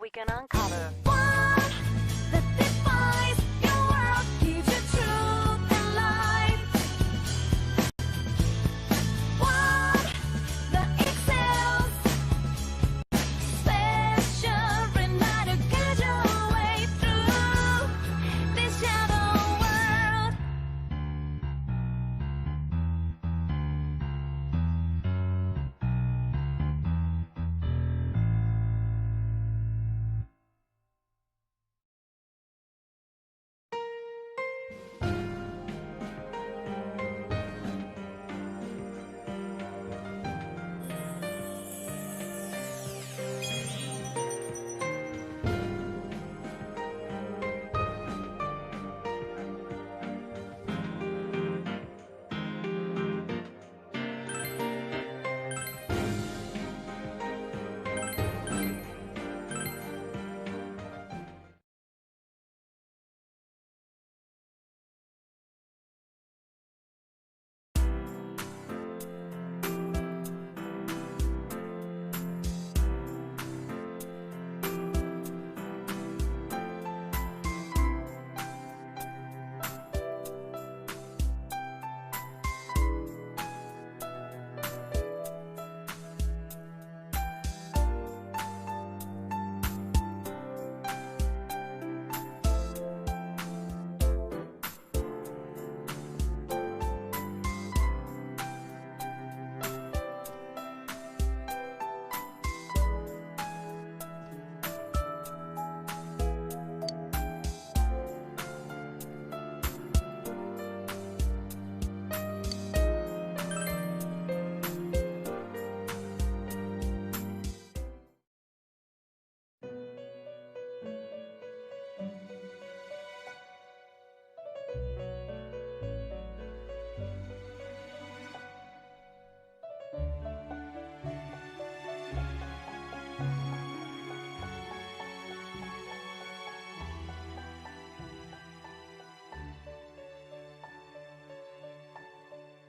we can uncover One that defies your world, gives you truth and light. One that excels, special enough to guide your way through this shadow world.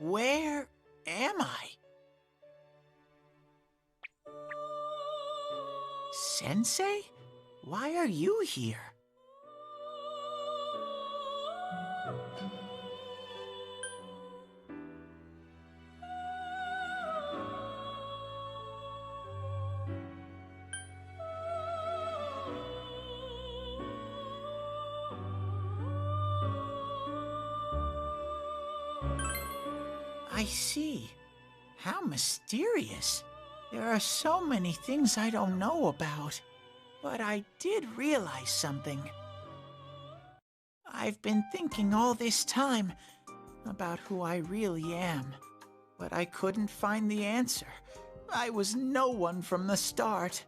Where am I? Sensei? Why are you here? I see. How mysterious. There are so many things I don't know about. But I did realize something. I've been thinking all this time about who I really am. But I couldn't find the answer. I was no one from the start.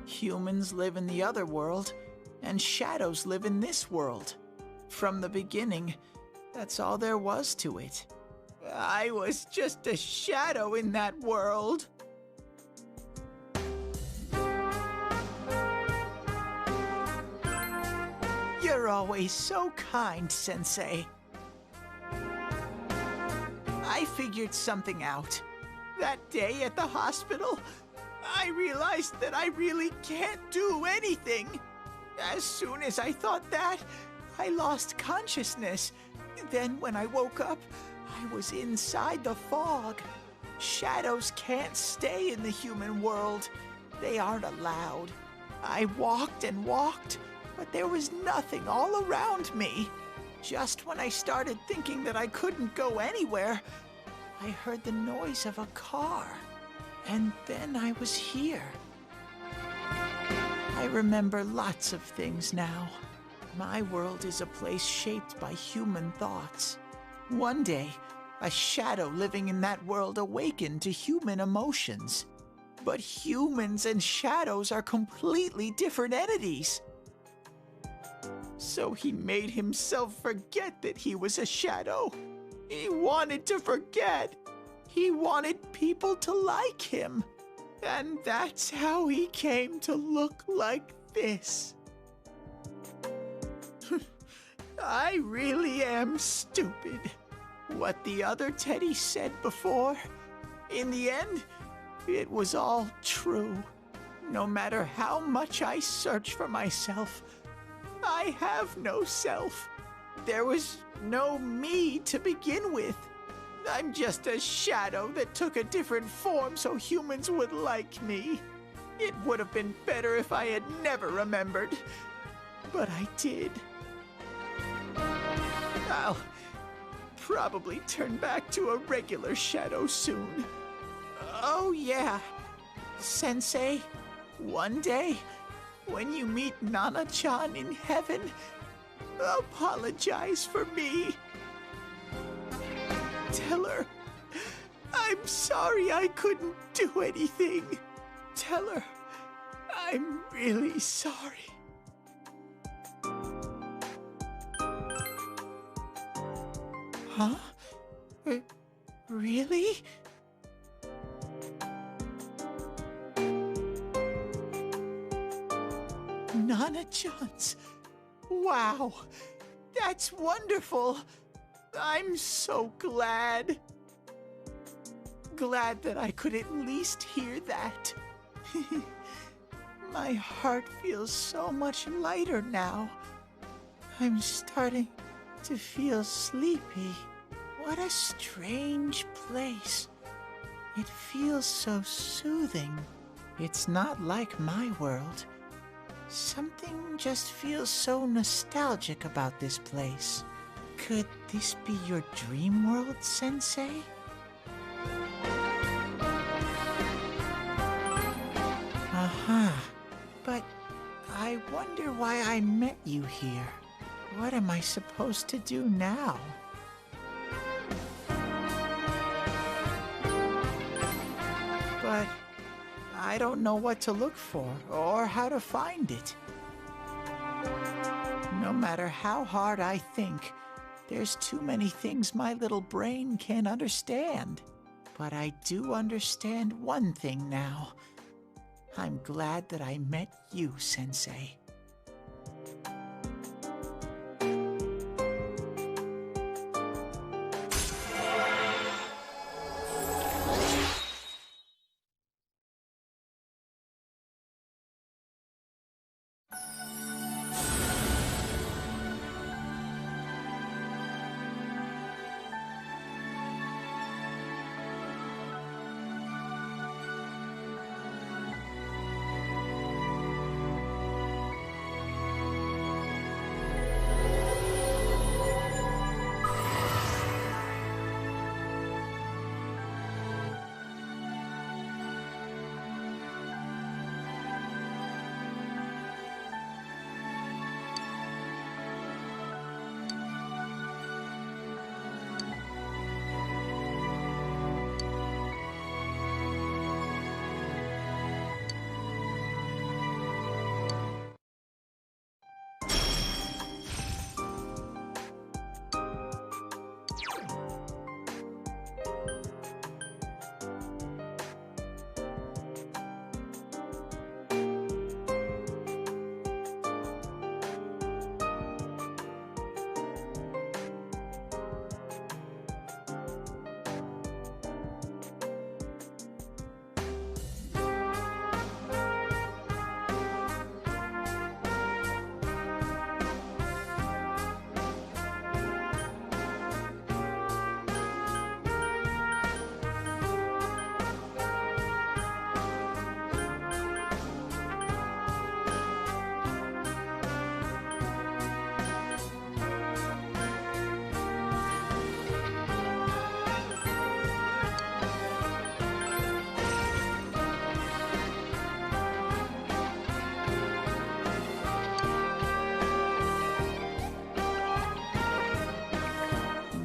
Humans live in the other world, and shadows live in this world. From the beginning, that's all there was to it. I was just a shadow in that world. You're always so kind, Sensei. I figured something out. That day at the hospital, I realized that I really can't do anything. As soon as I thought that, I lost consciousness. Then when I woke up, I was inside the fog. Shadows can't stay in the human world. They aren't allowed. I walked and walked, but there was nothing all around me. Just when I started thinking that I couldn't go anywhere, I heard the noise of a car. And then I was here. I remember lots of things now. My world is a place shaped by human thoughts. One day, a shadow living in that world awakened to human emotions. But humans and shadows are completely different entities. So he made himself forget that he was a shadow. He wanted to forget. He wanted people to like him. And that's how he came to look like this. I really am stupid. What the other Teddy said before, in the end, it was all true. No matter how much I search for myself, I have no self. There was no me to begin with. I'm just a shadow that took a different form so humans would like me. It would have been better if I had never remembered, but I did. I'll probably turn back to a regular shadow soon. Oh yeah, Sensei, one day, when you meet Nana-chan in heaven, apologize for me. Tell her, I'm sorry I couldn't do anything. Tell her, I'm really sorry. Huh? Really? Nana-chan's. Wow, that's wonderful. I'm so glad. Glad that I could at least hear that. My heart feels so much lighter now. I'm starting to feel sleepy. What a strange place. It feels so soothing. It's not like my world. Something just feels so nostalgic about this place. Could this be your dream world, Sensei? Uh-huh. But I wonder why I met you here. What am I supposed to do now? But I don't know what to look for or how to find it. No matter how hard I think, there's too many things my little brain can't understand. But I do understand one thing now. I'm glad that I met you, Sensei.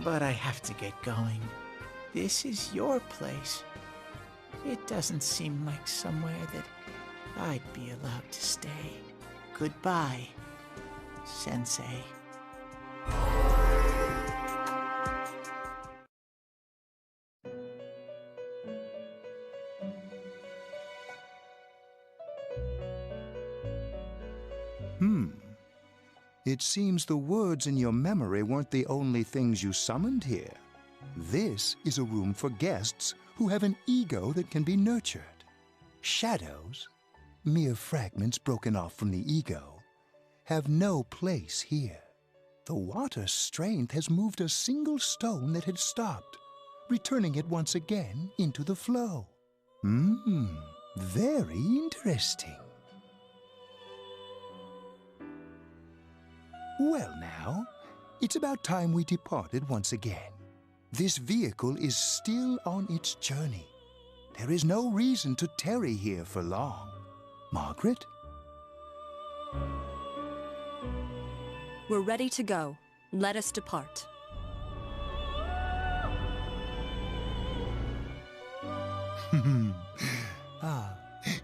But I have to get going. This is your place. It doesn't seem like somewhere that I'd be allowed to stay. Goodbye, Sensei. It seems the words in your memory weren't the only things you summoned here. This is a room for guests who have an ego that can be nurtured. Shadows? mere fragments broken off from the ego, have no place here. The water's strength has moved a single stone that had stopped, returning it once again into the flow. Very interesting. Well now, it's about time we departed once again. This vehicle is still on its journey. There is no reason to tarry here for long. Margaret? We're ready to go. Let us depart.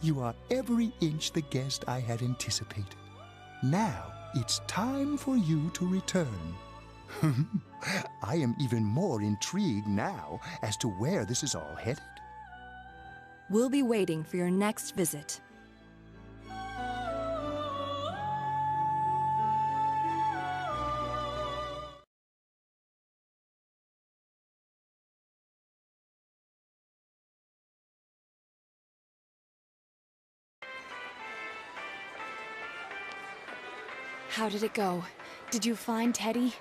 You are every inch the guest I had anticipated. Now, it's time for you to return. I am even more intrigued now as to where this is all headed. We'll be waiting for your next visit. How did it go? Did you find Teddy?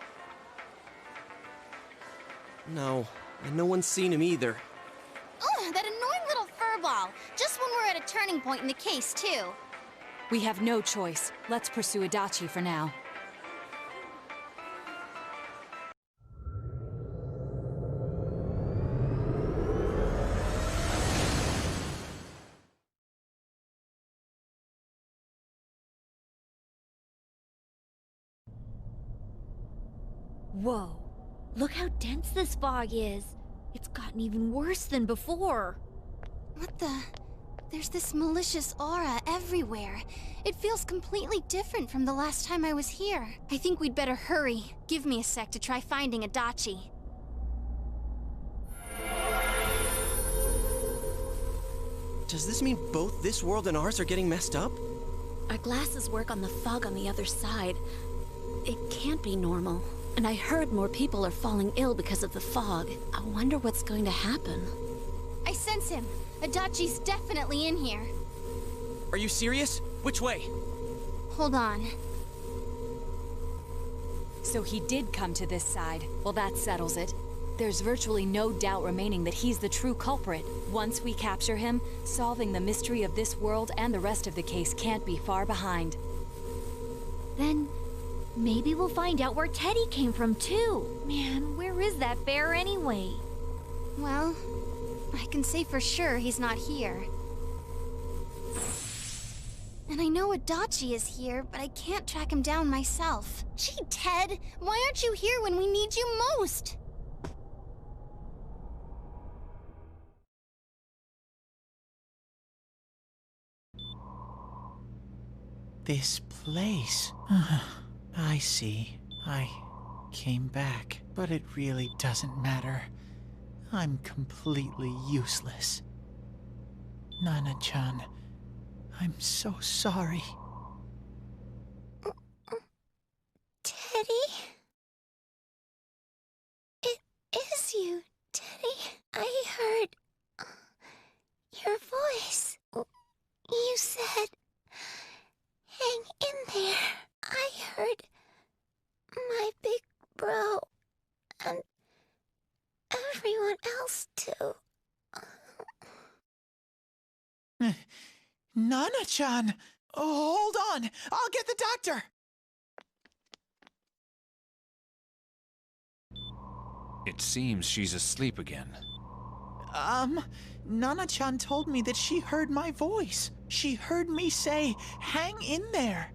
No, and no one's seen him either. Oh, that annoying little furball! Just when we're at a turning point in the case, too. We have no choice. Let's pursue Adachi for now. Whoa. Look how dense this fog is. It's gotten even worse than before. What the? There's this malicious aura everywhere. It feels completely different from the last time I was here. I think we'd better hurry. Give me a sec to try finding Adachi. Does this mean both this world and ours are getting messed up? Our glasses work on the fog on the other side. It can't be normal. And I heard more people are falling ill because of the fog. I wonder what's going to happen. I sense him. Adachi's definitely in here. Are you serious? Which way? Hold on. So he did come to this side. Well, that settles it. There's virtually no doubt remaining that he's the true culprit. Once we capture him, solving the mystery of this world and the rest of the case can't be far behind. Then maybe we'll find out where Teddy came from, too. Man, where is that bear anyway? Well, I can say for sure he's not here. And I know Adachi is here, but I can't track him down myself. Gee, Ted, why aren't you here when we need you most? This place. I see. I came back, but it really doesn't matter. I'm completely useless. Nana-chan, I'm so sorry. Teddy? It is you, Teddy. I heard your voice. You said, hang in there. I heard my big bro and everyone else too. Nana-chan! Oh, hold on! I'll get the doctor! It seems she's asleep again. Nana-chan told me that she heard my voice. She heard me say, hang in there.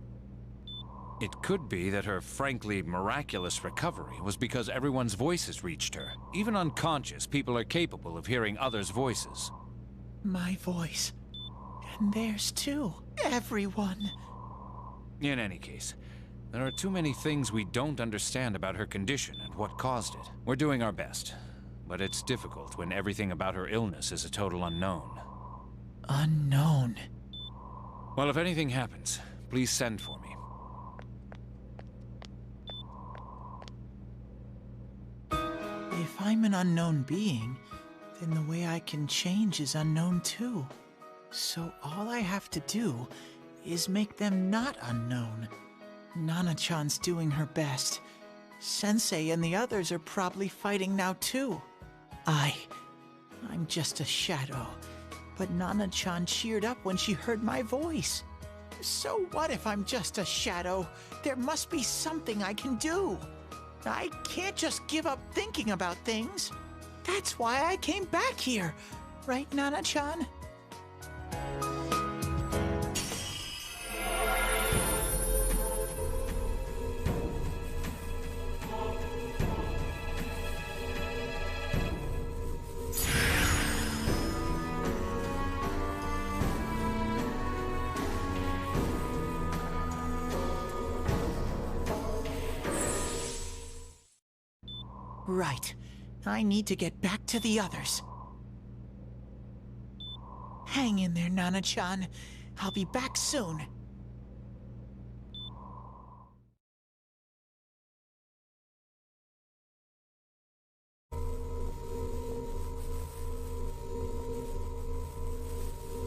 It could be that her frankly miraculous recovery was because everyone's voices reached her. Even unconscious, people are capable of hearing others' voices. My voice. And theirs too. Everyone. In any case, there are too many things we don't understand about her condition and what caused it. We're doing our best, but it's difficult when everything about her illness is a total unknown. Unknown. Well, if anything happens, please send for me. If I'm an unknown being, then the way I can change is unknown too. So all I have to do is make them not unknown. Nana-chan's doing her best. Sensei and the others are probably fighting now too. I'm just a shadow. But Nana-chan cheered up when she heard my voice. So what if I'm just a shadow? There must be something I can do. I can't just give up thinking about things. That's why I came back here. Right, Nana-chan? Right. I need to get back to the others. Hang in there, Nana-chan. I'll be back soon.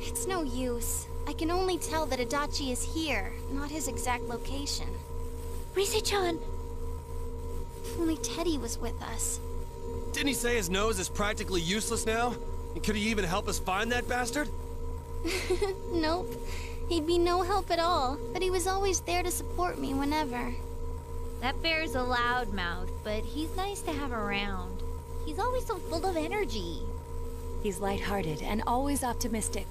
It's no use. I can only tell that Adachi is here, not his exact location. Rise-chan! If only Teddy was with us. Didn't he say his nose is practically useless now? And could he even help us find that bastard? Nope. He'd be no help at all, but he was always there to support me whenever. That bear's a loudmouth, but he's nice to have around. He's always so full of energy. He's lighthearted and always optimistic.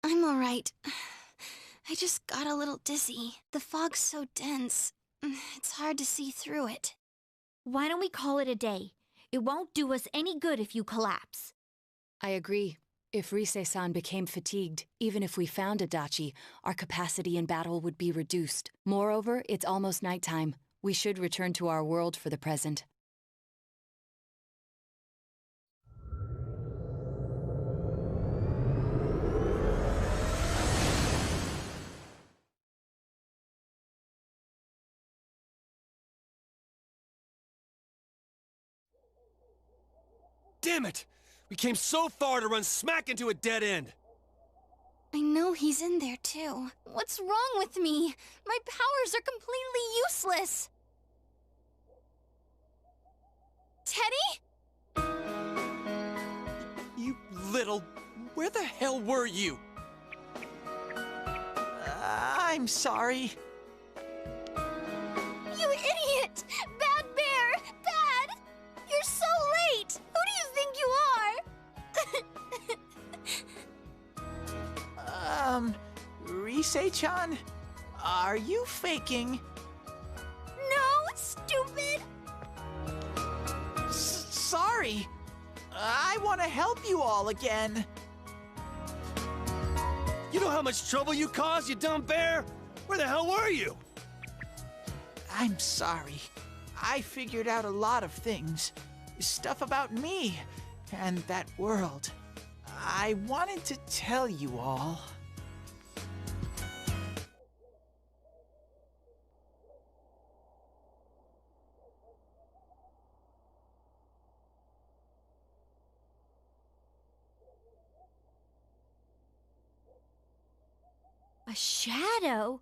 I'm alright. I just got a little dizzy. The fog's so dense. It's hard to see through it. Why don't we call it a day? It won't do us any good if you collapse. I agree. If Rise-san became fatigued, even if we found Adachi, our capacity in battle would be reduced. Moreover, it's almost nighttime. We should return to our world for the present. Damn it! We came so far to run smack into a dead end! I know he's in there too. What's wrong with me? My powers are completely useless. Teddy? You little... Where the hell were you? I'm sorry. You idiot! Bad bear! Bad! You're so late! Who do you think you are? Rise-chan? Are you faking? No, stupid! Sorry. I want to help you all again. You know how much trouble you caused, you dumb bear? Where the hell were you? I'm sorry. I figured out a lot of things. Stuff about me and that world. I wanted to tell you all. A shadow?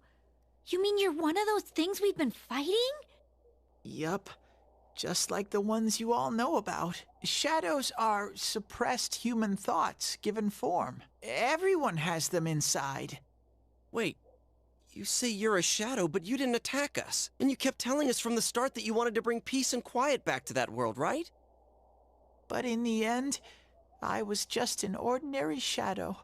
You mean you're one of those things we've been fighting? Yup. Just like the ones you all know about. Shadows are suppressed human thoughts given form. Everyone has them inside. Wait, you say you're a shadow, but you didn't attack us. And you kept telling us from the start that you wanted to bring peace and quiet back to that world, right? But in the end, I was just an ordinary shadow.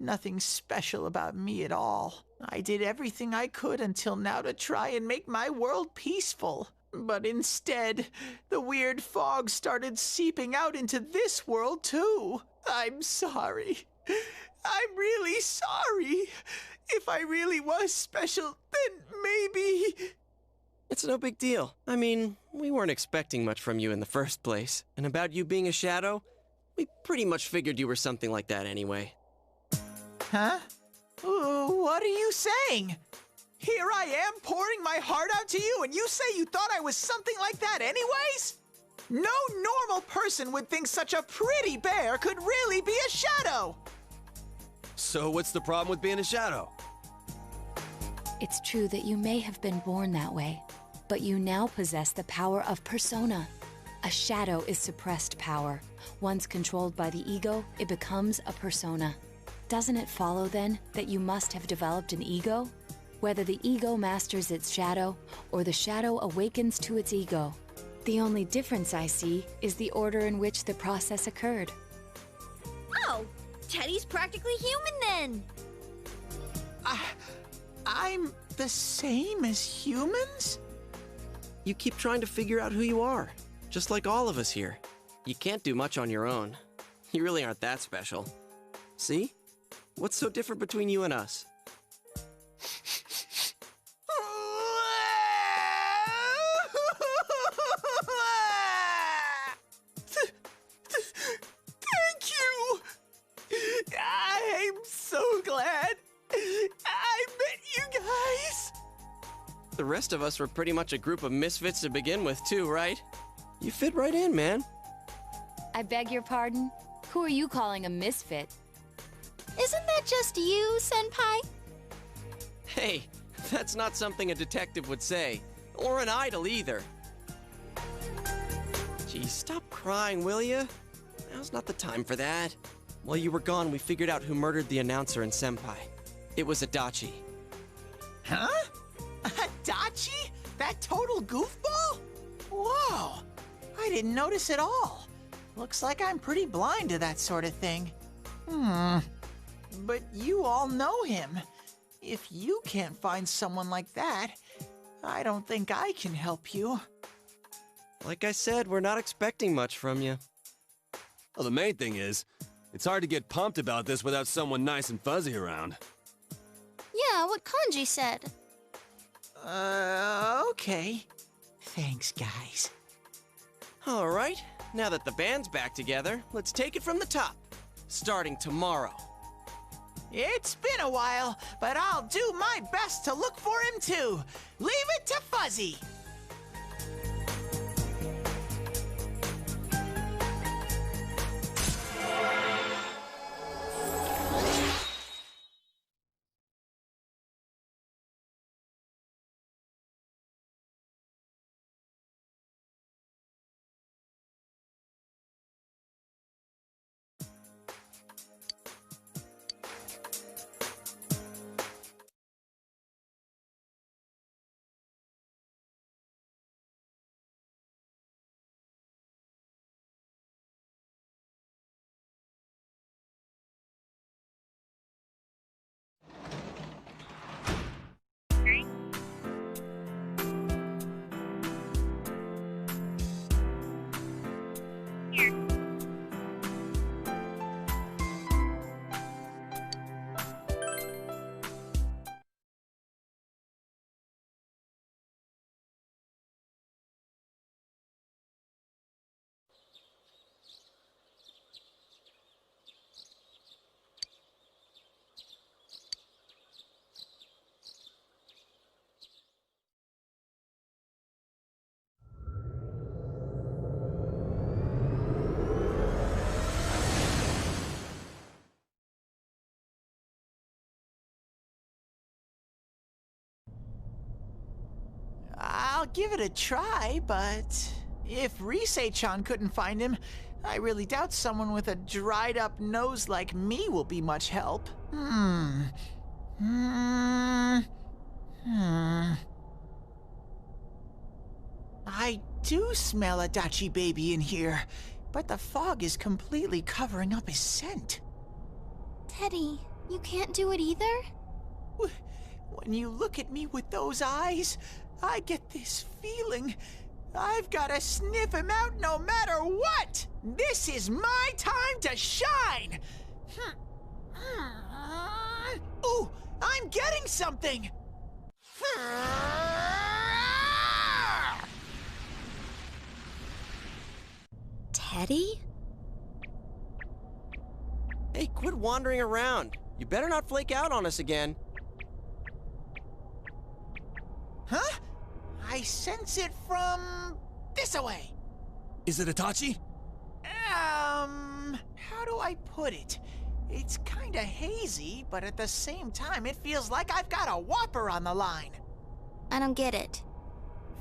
Nothing special about me at all. I did everything I could until now to try and make my world peaceful. But instead, the weird fog started seeping out into this world too. I'm sorry. I'm really sorry. If I really was special, then maybe... It's no big deal. I mean, we weren't expecting much from you in the first place. And about you being a shadow, we pretty much figured you were something like that anyway. Huh? What are you saying? Here I am pouring my heart out to you, and you say you thought I was something like that anyways? No normal person would think such a pretty bear could really be a shadow! So what's the problem with being a shadow? It's true that you may have been born that way, but you now possess the power of persona. A shadow is suppressed power. Once controlled by the ego, it becomes a persona. Doesn't it follow, then, that you must have developed an ego? Whether the ego masters its shadow, or the shadow awakens to its ego. The only difference I see is the order in which the process occurred. Oh, Teddy's practically human then. I'm the same as humans? You keep trying to figure out who you are, just like all of us here. You can't do much on your own. You really aren't that special. See? What's so different between you and us? Thank you! I'm so glad I met you guys! The rest of us were pretty much a group of misfits to begin with, too, right? You fit right in, man. I beg your pardon? Who are you calling a misfit? Isn't that just you, Senpai? Hey, that's not something a detective would say. Or an idol, either. Geez, stop crying, will ya? Now's not the time for that. While you were gone, we figured out who murdered the announcer and Senpai. It was Adachi. Huh? Adachi? That total goofball? Whoa! I didn't notice at all. Looks like I'm pretty blind to that sort of thing. But you all know him. If you can't find someone like that, I don't think I can help you. Like I said, we're not expecting much from you. Well, the main thing is, it's hard to get pumped about this without someone nice and fuzzy around. Yeah, what Kanji said. Okay. Thanks, guys. All right, now that the band's back together, let's take it from the top. Starting tomorrow. It's been a while, but I'll do my best to look for him too. Leave it to Fuzzy. I'll give it a try, but if Risei-chan couldn't find him, I really doubt someone with a dried-up nose like me will be much help. I do smell a Adachi baby in here, but the fog is completely covering up his scent. Teddy, you can't do it either? When you look at me with those eyes, I get this feeling. I've got to sniff him out no matter what! This is my time to shine! Ooh, I'm getting something! Teddy? Hey, quit wandering around. You better not flake out on us again. Huh? I sense it from this away. Is it Itachi? How do I put it? It's kinda hazy, but at the same time, it feels like I've got a whopper on the line. I don't get it.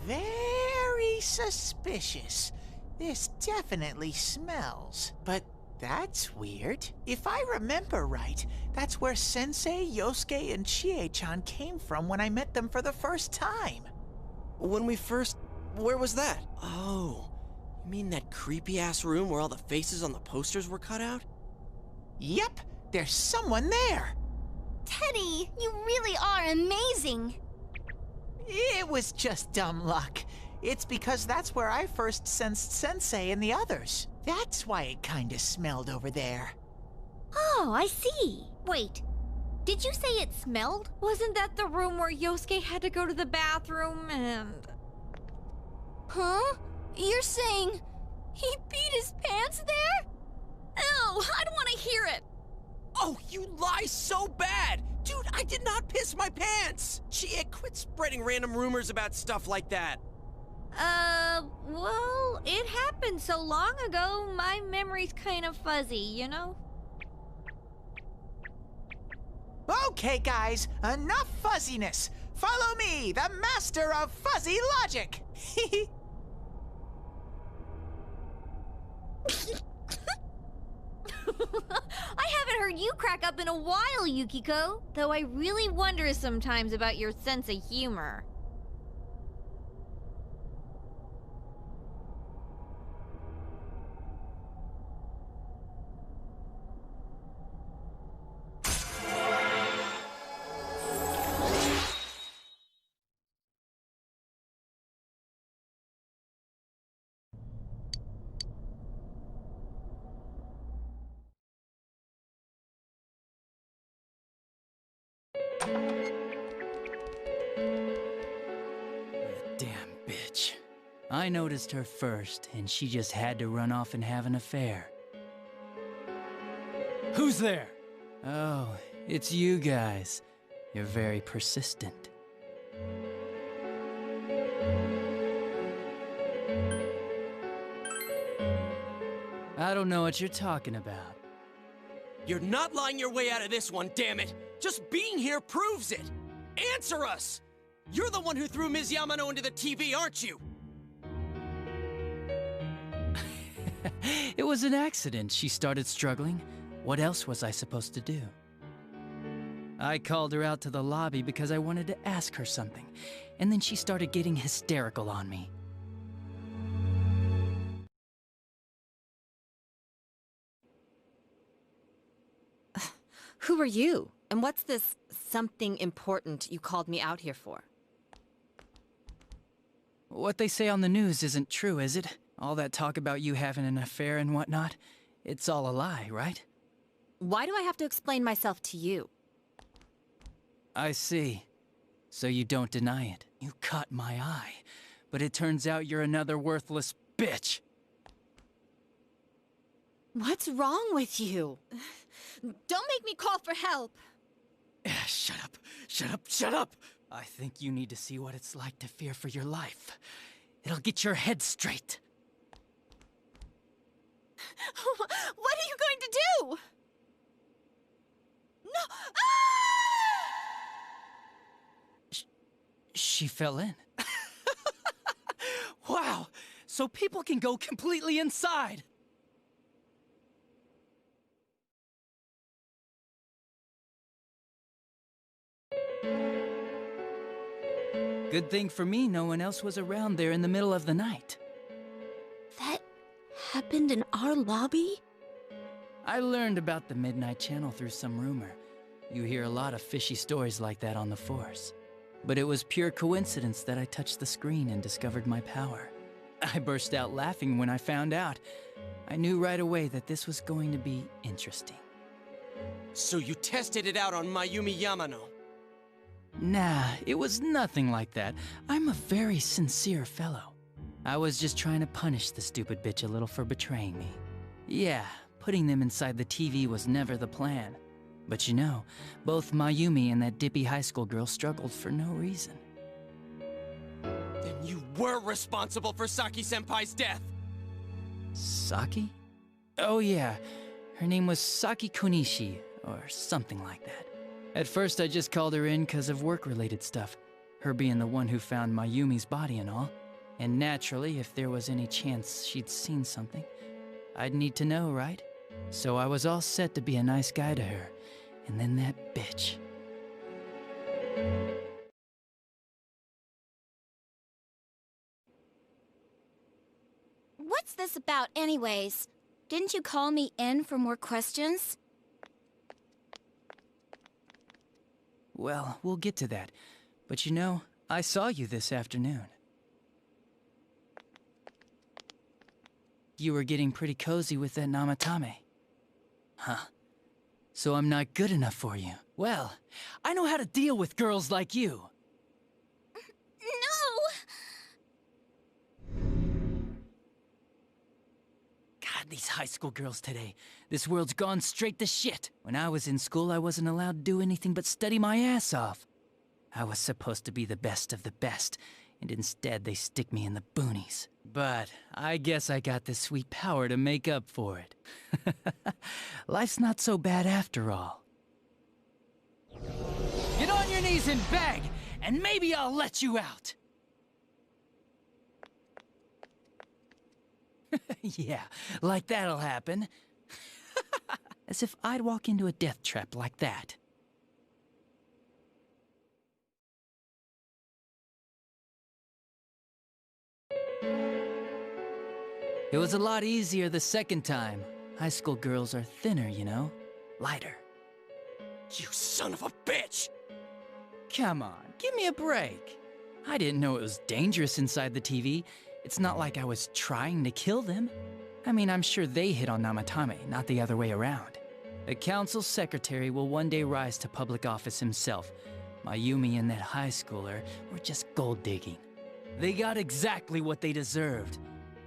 Very suspicious. This definitely smells. But that's weird. If I remember right, that's where Sensei, Yosuke, and Chie-chan came from when I met them for the first time. When we first... Where was that? Oh, you mean that creepy-ass room where all the faces on the posters were cut out? Yep, there's someone there. Teddy, you really are amazing. It was just dumb luck. It's because that's where I first sensed Sensei and the others. That's why it kinda smelled over there. Oh, I see. Wait, did you say it smelled? Wasn't that the room where Yosuke had to go to the bathroom and... Huh? You're saying he peed his pants there? Ew, I don't want to hear it! Oh, you lie so bad! Dude, I did not piss my pants! Chie, quit spreading random rumors about stuff like that. Well, it happened so long ago, my memory's kind of fuzzy, you know? Okay, guys, enough fuzziness. Follow me, the master of fuzzy logic. I haven't heard you crack up in a while, Yukiko. Though I really wonder sometimes about your sense of humor. Damn bitch. I noticed her first, and she just had to run off and have an affair. Who's there? Oh, it's you guys. You're very persistent. I don't know what you're talking about. You're not lying your way out of this one, damn it! Just being here proves it! Answer us! You're the one who threw Ms. Yamano into the TV, aren't you? It was an accident. She started struggling. What else was I supposed to do? I called her out to the lobby because I wanted to ask her something, and then she started getting hysterical on me. Who are you? And what's this something important you called me out here for? What they say on the news isn't true, is it? All that talk about you having an affair and whatnot? It's all a lie, right? Why do I have to explain myself to you? I see. So you don't deny it. You caught my eye. But it turns out you're another worthless bitch. What's wrong with you? Don't make me call for help! Shut up! Shut up! Shut up! I think you need to see what it's like to fear for your life. It'll get your head straight. What are you going to do? No! She fell in. Wow! So people can go completely inside! Good thing for me, no one else was around there in the middle of the night. That happened in our lobby? I learned about the Midnight Channel through some rumor. You hear a lot of fishy stories like that on the Force. But it was pure coincidence that I touched the screen and discovered my power. I burst out laughing when I found out. I knew right away that this was going to be interesting. So you tested it out on Mayumi Yamano? Nah, it was nothing like that. I'm a very sincere fellow. I was just trying to punish the stupid bitch a little for betraying me. Yeah, putting them inside the TV was never the plan. But you know, both Mayumi and that dippy high school girl struggled for no reason. Then you were responsible for Saki-senpai's death! Saki? Oh yeah, her name was Saki Kunishi, or something like that. At first I just called her in because of work-related stuff, her being the one who found Mayumi's body and all. And naturally, if there was any chance she'd seen something, I'd need to know, right? So I was all set to be a nice guy to her, and then that bitch. What's this about anyways? Didn't you call me in for more questions? Well, we'll get to that. But you know, I saw you this afternoon. You were getting pretty cozy with that Namatame. Huh. So I'm not good enough for you. Well, I know how to deal with girls like you. No! God, these high school girls today. This world's gone straight to shit. When I was in school, I wasn't allowed to do anything but study my ass off. I was supposed to be the best of the best, and instead they stick me in the boonies. But I guess I got the sweet power to make up for it. Life's not so bad after all. Get on your knees and beg, and maybe I'll let you out. Yeah, like that'll happen. As if I'd walk into a death trap like that. It was a lot easier the second time. High school girls are thinner, you know? Lighter. You son of a bitch! Come on, give me a break. I didn't know it was dangerous inside the TV. It's not like I was trying to kill them. I mean, I'm sure they hit on Namatame, not the other way around. The council's secretary will one day rise to public office himself. Mayumi and that high schooler were just gold digging. They got exactly what they deserved.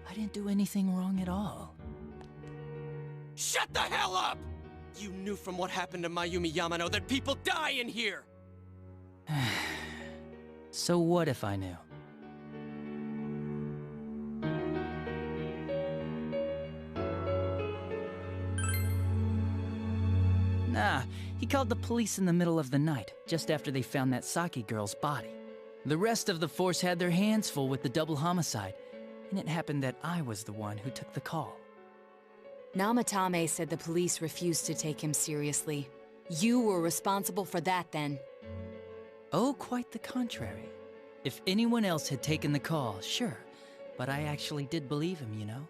I didn't do anything wrong at all. Shut the hell up! You knew from what happened to Mayumi Yamano that people die in here! So what if I knew? Nah, he called the police in the middle of the night, just after they found that Saki girl's body. The rest of the force had their hands full with the double homicide, and it happened that I was the one who took the call. Namatame said the police refused to take him seriously. You were responsible for that then. Oh, quite the contrary. If anyone else had taken the call, sure, but I actually did believe him, you know?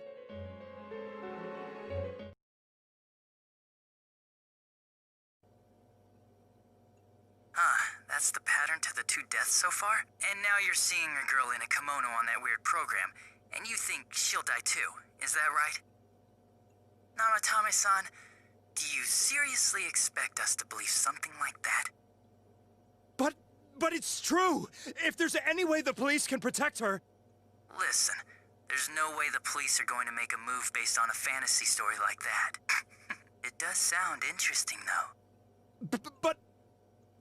That's the pattern to the 2 deaths so far? And now you're seeing a girl in a kimono on that weird program, and you think she'll die too, is that right? Namatame-san, do you seriously expect us to believe something like that? But it's true! If there's any way the police can protect her... Listen, there's no way the police are going to make a move based on a fantasy story like that. It does sound interesting, though. But...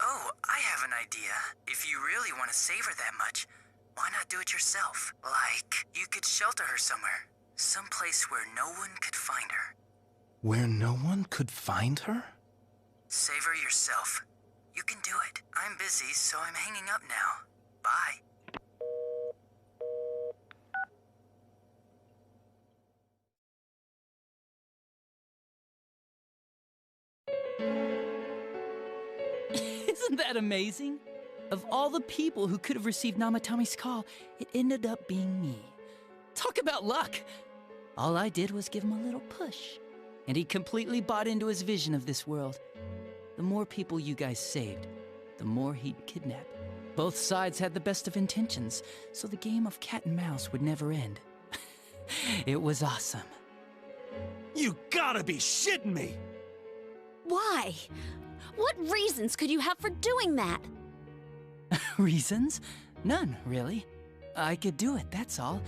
Oh, I have an idea. If you really want to save her that much, why not do it yourself? Like, you could shelter her somewhere. Someplace where no one could find her. Where no one could find her? Save her yourself. You can do it. I'm busy, so I'm hanging up now. Bye. Isn't that amazing? Of all the people who could have received Namatame's call, it ended up being me. Talk about luck! All I did was give him a little push, and he completely bought into his vision of this world. The more people you guys saved, the more he'd kidnap. Both sides had the best of intentions, so the game of cat and mouse would never end. It was awesome. You gotta be shitting me! Why? What reasons could you have for doing that? Reasons? None, really. I could do it, that's all.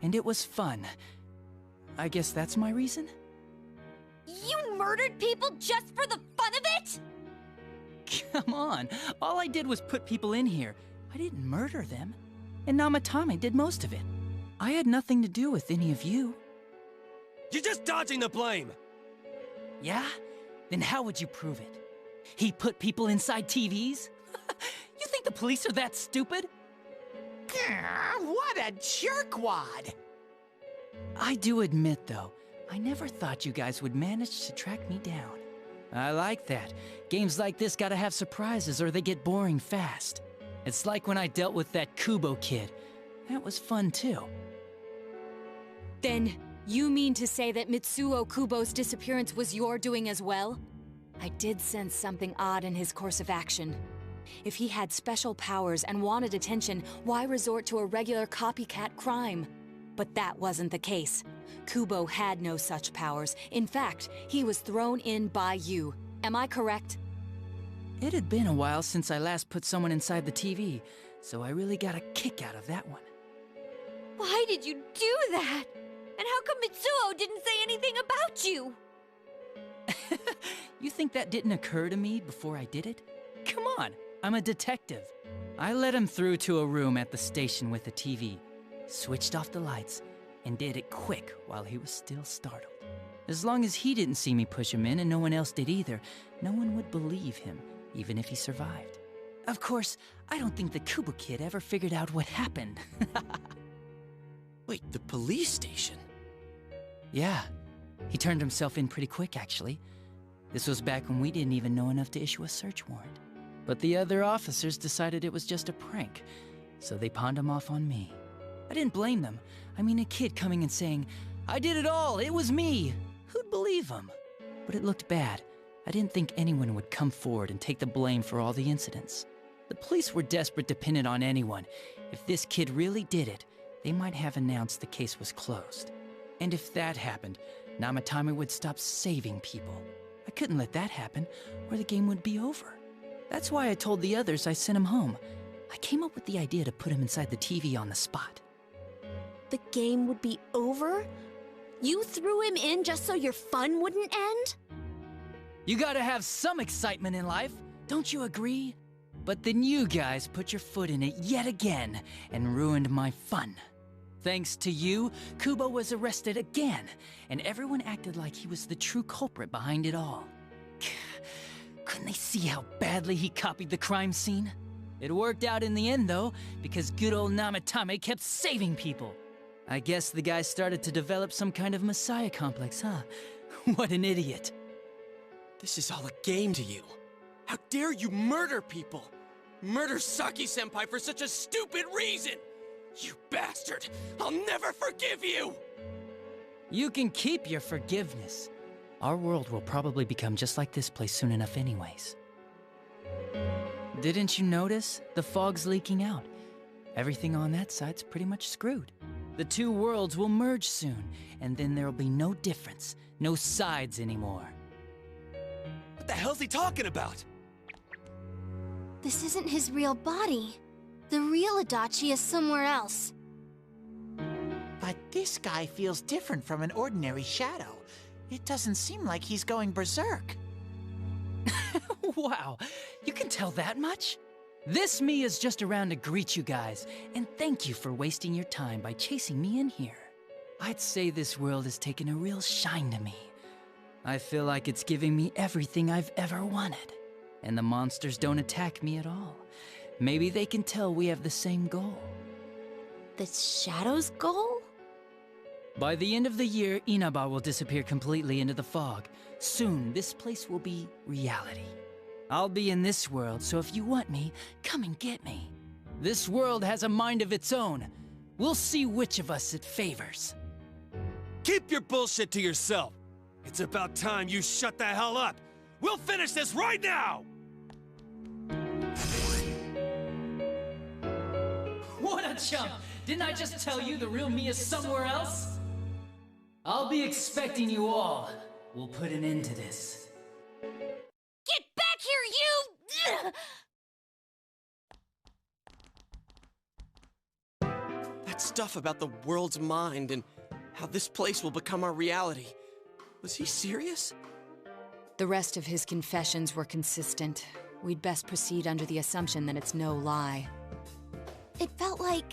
And it was fun. I guess that's my reason? You murdered people just for the fun of it? Come on, all I did was put people in here. I didn't murder them. And Namatame did most of it. I had nothing to do with any of you. You're just dodging the blame! Yeah? Then how would you prove it? He put people inside TVs? You think the police are that stupid? What a jerkwad! I do admit, though, I never thought you guys would manage to track me down. I like that. Games like this gotta have surprises or they get boring fast. It's like when I dealt with that Kubo kid. That was fun, too. Then, you mean to say that Mitsuo Kubo's disappearance was your doing as well? I did sense something odd in his course of action. If he had special powers and wanted attention, why resort to a regular copycat crime? But that wasn't the case. Kubo had no such powers. In fact, he was thrown in by you. Am I correct? It had been a while since I last put someone inside the TV, so I really got a kick out of that one. Why did you do that? And how come Mitsuo didn't say anything about you? You think that didn't occur to me before I did it? Come on, I'm a detective. I led him through to a room at the station with a TV, switched off the lights, and did it quick while he was still startled. As long as he didn't see me push him in and no one else did either, no one would believe him, even if he survived. Of course, I don't think the Kubo kid ever figured out what happened. Wait, the police station? Yeah, he turned himself in pretty quick, actually. This was back when we didn't even know enough to issue a search warrant. But the other officers decided it was just a prank, so they pawned him off on me. I didn't blame them. I mean, a kid coming and saying, "I did it all, it was me!" Who'd believe him? But it looked bad. I didn't think anyone would come forward and take the blame for all the incidents. The police were desperate to pin it on anyone. If this kid really did it, they might have announced the case was closed. And if that happened, Namatame would stop saving people. I couldn't let that happen, or the game would be over. That's why I told the others I sent him home. I came up with the idea to put him inside the TV on the spot. The game would be over? You threw him in just so your fun wouldn't end? You gotta have some excitement in life, don't you agree? But then you guys put your foot in it yet again and ruined my fun. Thanks to you, Kubo was arrested again, and everyone acted like he was the true culprit behind it all. Couldn't they see how badly he copied the crime scene? It worked out in the end, though, because good old Namatame kept saving people. I guess the guy started to develop some kind of messiah complex, huh? What an idiot. This is all a game to you. How dare you murder people? Murder Saki-senpai for such a stupid reason! You bastard! I'll never forgive you! You can keep your forgiveness. Our world will probably become just like this place soon enough anyways. Didn't you notice? The fog's leaking out. Everything on that side's pretty much screwed. The two worlds will merge soon, and then there'll be no difference, no sides anymore. What the hell's he talking about? This isn't his real body. The real Adachi is somewhere else. But this guy feels different from an ordinary shadow. It doesn't seem like he's going berserk. Wow, you can tell that much? This me is just around to greet you guys, and thank you for wasting your time by chasing me in here. I'd say this world has taken a real shine to me. I feel like it's giving me everything I've ever wanted. And the monsters don't attack me at all. Maybe they can tell we have the same goal. The Shadow's goal? By the end of the year, Inaba will disappear completely into the fog. Soon, this place will be reality. I'll be in this world, so if you want me, come and get me. This world has a mind of its own. We'll see which of us it favors. Keep your bullshit to yourself. It's about time you shut the hell up. We'll finish this right now! What a chump! Didn't I just tell you the real me is somewhere else? I'll be expecting you all. We'll put an end to this. Get back here, you! That stuff about the world's mind and how this place will become our reality. Was he serious? The rest of his confessions were consistent. We'd best proceed under the assumption that it's no lie. It felt like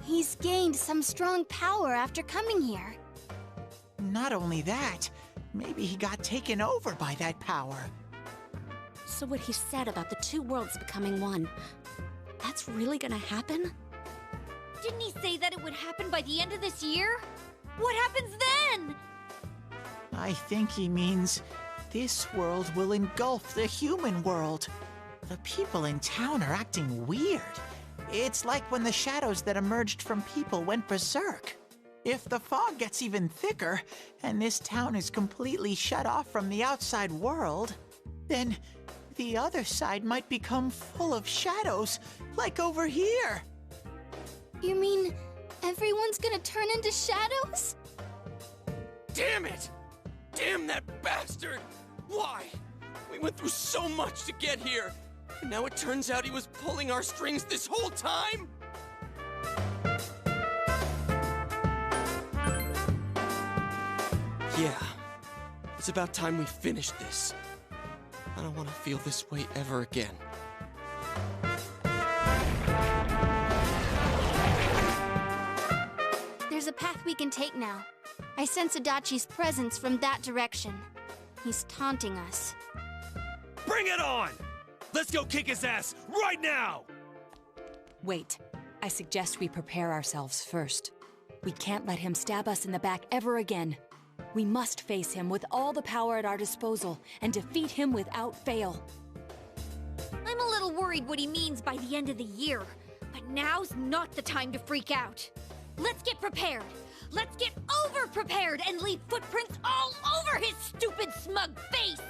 he's gained some strong power after coming here. Not only that, maybe he got taken over by that power. So what he said about the two worlds becoming one, that's really gonna happen? Didn't he say that it would happen by the end of this year? What happens then? I think he means this world will engulf the human world. The people in town are acting weird. It's like when the shadows that emerged from people went berserk. If the fog gets even thicker, and this town is completely shut off from the outside world, then the other side might become full of shadows, like over here. You mean everyone's gonna turn into shadows? Damn it! Damn that bastard! Why? We went through so much to get here, and now it turns out he was pulling our strings this whole time? Yeah, it's about time we finish this. I don't want to feel this way ever again. There's a path we can take now. I sense Adachi's presence from that direction. He's taunting us. Bring it on! Let's go kick his ass right now! Wait. I suggest we prepare ourselves first. We can't let him stab us in the back ever again. We must face him with all the power at our disposal and defeat him without fail. I'm a little worried what he means by the end of the year, but now's not the time to freak out. Let's get prepared. Let's get over-prepared and leave footprints all over his stupid, smug face!